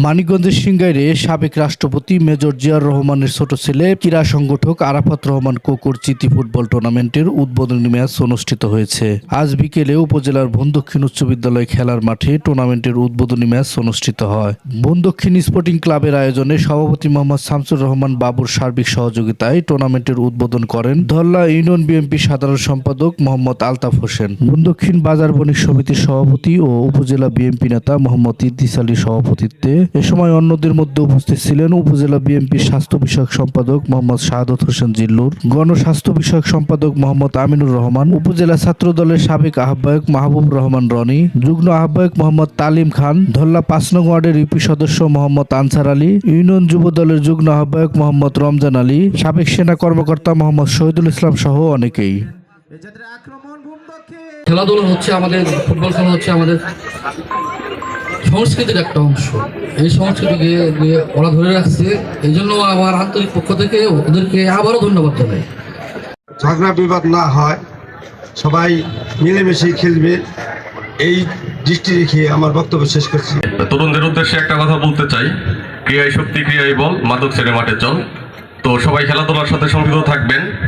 মানিকগঞ্জের সিংগাইরে সাবেক রাষ্ট্রপতি মেজর জিয়াউর রহমানের ছোট ছেলে ক্রীড়া সংগঠক আরাফাত রহমান কোকোর চিতি ফুটবল টুর্নামেন্টের উদ্বোধনী ম্যাচ অনুষ্ঠিত হয়েছে। আজ বিকেলে উপজেলার বনদক্ষিণ উচ্চ বিদ্যালয় খেলার মাঠে টুর্নামেন্টের উদ্বোধনী ম্যাচ অনুষ্ঠিত হয়। বনদক্ষিণ স্পোর্টিং ক্লাবের আয়োজনে সভাপতি মোহাম্মদ শামসুর রহমান বাবুর সার্বিক সহযোগিতায় টুর্নামেন্টের উদ্বোধন করেন ধল্লা ইউনিয়ন বিএনপি সাধারণ সম্পাদক মোহাম্মদ আলতাফ হোসেন, বনদক্ষিণ বাজার বণিক সমিতির সভাপতি ও উপজেলা বিএনপি নেতা মোহাম্মদ ইদ্রিস আলীর সভাপতিত্বে। এ সময় অন্যদের মধ্যে উপস্থিত ছিলেন উপজেলা বিএনপির স্বাস্থ্য বিষয়ক সম্পাদক মোহাম্মদ শাহাদত হোসেন জিল্লুর, গণস্বাস্থ্য বিষয়ক সম্পাদক মোহাম্মদ আমিনুর রহমান, উপজেলা ছাত্র দলের সাবেক আহ্বায়ক মাহবুব রহমান রনি, যুগ্ম আহ্বায়ক মোহাম্মদ তালিম খান, ধল্লা ৫ নং ওয়ার্ডের ইউপি সদস্য মোহাম্মদ আনসার আলী, ইউনিয়ন যুব দলের যুগ্ম আহ্বায়ক মোহাম্মদ রমজান আলী, সাবেক সেনা কর্মকর্তা মোহাম্মদ শহীদুল ইসলাম সহ অনেকেই। খেলাধুলা হচ্ছে আমাদের, ফুটবল খেলা হচ্ছে আমাদের সংস্কৃতির একটা অংশ। এই সংস্কৃতিকে ওরা ধরে রাখছে, এই জন্য আমার আন্তরিক পক্ষ থেকে ওদেরকে আবারও ধন্যবাদ জানাই। ঝগড়া বিবাদ না হয়, সবাই মিলেমিশে খেলবে, এই দৃষ্টি রেখে আমার বক্তব্য শেষ করছি। তরুণদের উদ্দেশ্যে একটা কথা বলতে চাই, ক্রিয়াই শক্তি, ক্রিয়াই বল, মাদক ছেড়ে মাঠে চল। তো সবাই খেলাধুলার সাথে সম্পৃক্ত থাকবেন।